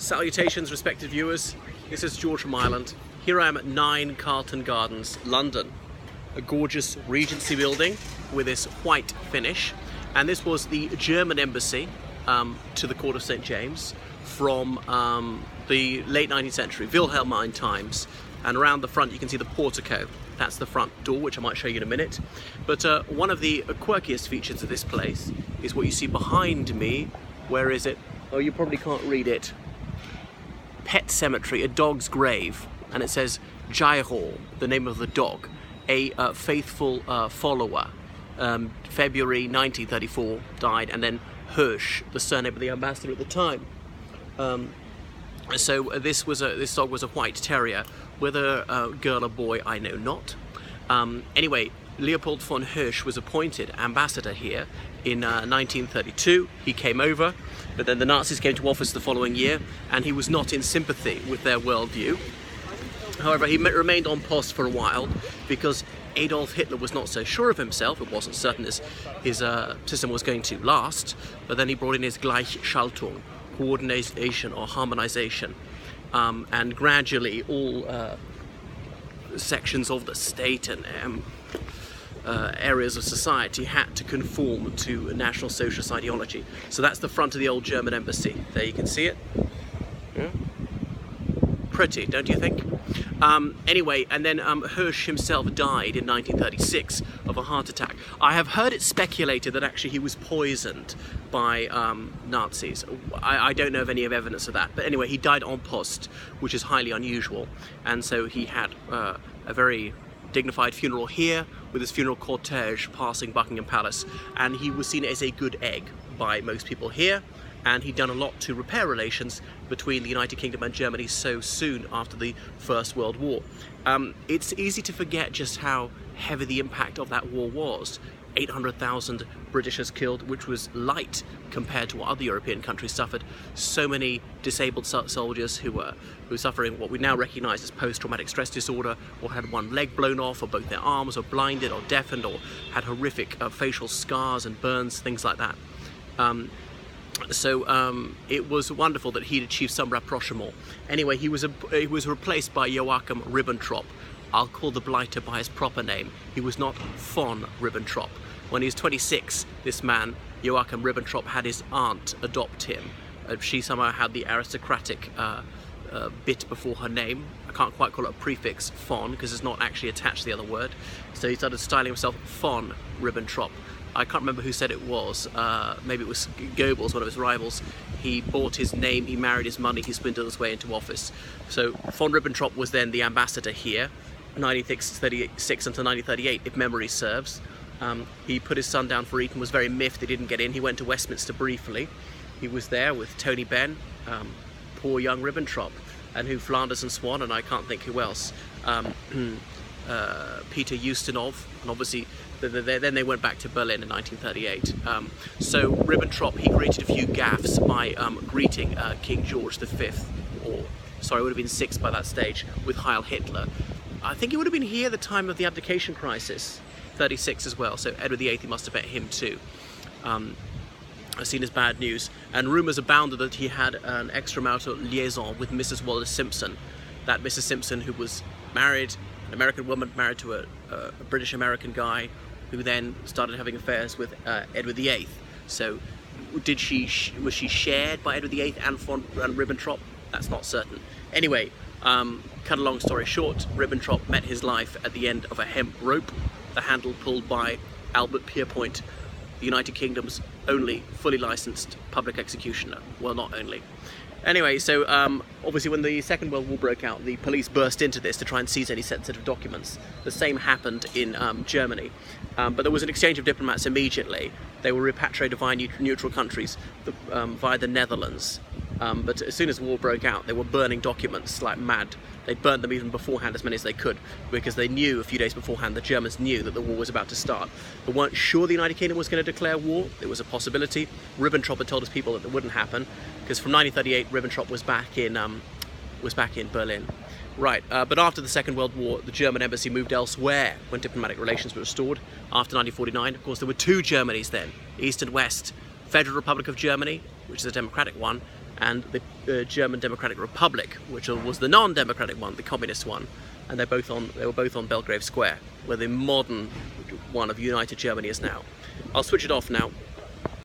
Salutations, respected viewers. This is George from Ireland. Here I am at 9 Carlton Gardens, London. A gorgeous Regency building with this white finish. And this was the German embassy to the Court of St. James from the late 19th century, Wilhelmine times. And around the front you can see the portico. That's the front door, which I might show you in a minute. But one of the quirkiest features of this place is what you see behind me. Where is it? Oh, you probably can't read it. Pet cemetery, a dog's grave. And it says Jairo, the name of the dog, a faithful follower. February 1934 died, and then Hirsch, the surname of the ambassador at the time. So this dog was a white terrier. Whether a girl or boy, I know not. Anyway, Leopold von Hirsch was appointed ambassador here in 1932. He came over, but then the Nazis came to office the following year, and he was not in sympathy with their worldview. However, he remained on post for a while because Adolf Hitler was not so sure of himself. It wasn't certain his system was going to last, but then he brought in his Gleichschaltung, coordination or harmonization, and gradually all sections of the state and areas of society had to conform to National Socialist ideology. So that's the front of the old German embassy. There you can see it. Yeah. Pretty, don't you think? Anyway, and then Hirsch himself died in 1936 of a heart attack. I have heard it speculated that actually he was poisoned by Nazis. I don't know of any evidence of that, but anyway, he died en poste, which is highly unusual, and so he had a very dignified funeral here with his funeral cortege passing Buckingham Palace, and he was seen as a good egg by most people here. And he'd done a lot to repair relations between the United Kingdom and Germany so soon after the First World War. It's easy to forget just how heavy the impact of that war was. 800,000 Britishers killed, which was light compared to what other European countries suffered. So many disabled soldiers who were suffering what we now recognise as post-traumatic stress disorder, or had one leg blown off, or both their arms, or blinded, or deafened, or had horrific facial scars and burns, things like that. So it was wonderful that he'd achieved some rapprochement. Anyway, he was replaced by Joachim Ribbentrop. I'll call the blighter by his proper name. He was not von Ribbentrop. When he was 26, this man, Joachim Ribbentrop, had his aunt adopt him. She somehow had the aristocratic bit before her name. I can't quite call it a prefix, von, because it's not actually attached to the other word. So he started styling himself von Ribbentrop. I can't remember who said it was. Maybe it was Goebbels, one of his rivals. He bought his name, he married his money, he swindled his way into office. So von Ribbentrop was then the ambassador here, 1936 until 1938, if memory serves. He put his son down for Eton, was very miffed he didn't get in. He went to Westminster briefly. He was there with Tony Benn, poor young Ribbentrop, and who Flanders and Swan, and I can't think who else. Peter Ustinov, and obviously then they went back to Berlin in 1938. So Ribbentrop, he created a few gaffes by greeting King George V, or sorry, it would have been 6 by that stage, with Heil Hitler. I think he would have been here at the time of the abdication crisis, 36 as well, so Edward VIII, he must have met him too. Seen as bad news, and rumours abounded that he had an extramarital liaison with Mrs. Wallace Simpson, that Mrs. Simpson who was married, an American woman married to a British-American guy, who then started having affairs with Edward VIII. So was she shared by Edward VIII and von Ribbentrop? That's not certain. Anyway, cut a long story short, Ribbentrop met his life at the end of a hemp rope, the handle pulled by Albert Pierpoint, the United Kingdom's only fully licensed public executioner. Well, not only. Anyway, so obviously when the Second World War broke out, the police burst into this to try and seize any sensitive documents. The same happened in Germany. But there was an exchange of diplomats immediately. They were repatriated via neutral countries, via the Netherlands. But as soon as the war broke out, they were burning documents like mad. They burnt them even beforehand, as many as they could, because they knew a few days beforehand, the Germans knew that the war was about to start. They weren't sure the United Kingdom was going to declare war. It was a possibility. Ribbentrop had told his people that it wouldn't happen, because from 1938, Ribbentrop was back in Berlin. Right, but after the Second World War, the German embassy moved elsewhere when diplomatic relations were restored. After 1949, of course, there were 2 Germanys then, East and West. Federal Republic of Germany which is a democratic one, and the German Democratic Republic, which was the non-democratic one, the communist one, and they were both on Belgrave Square, where the modern one of united Germany is now. I'll switch it off now.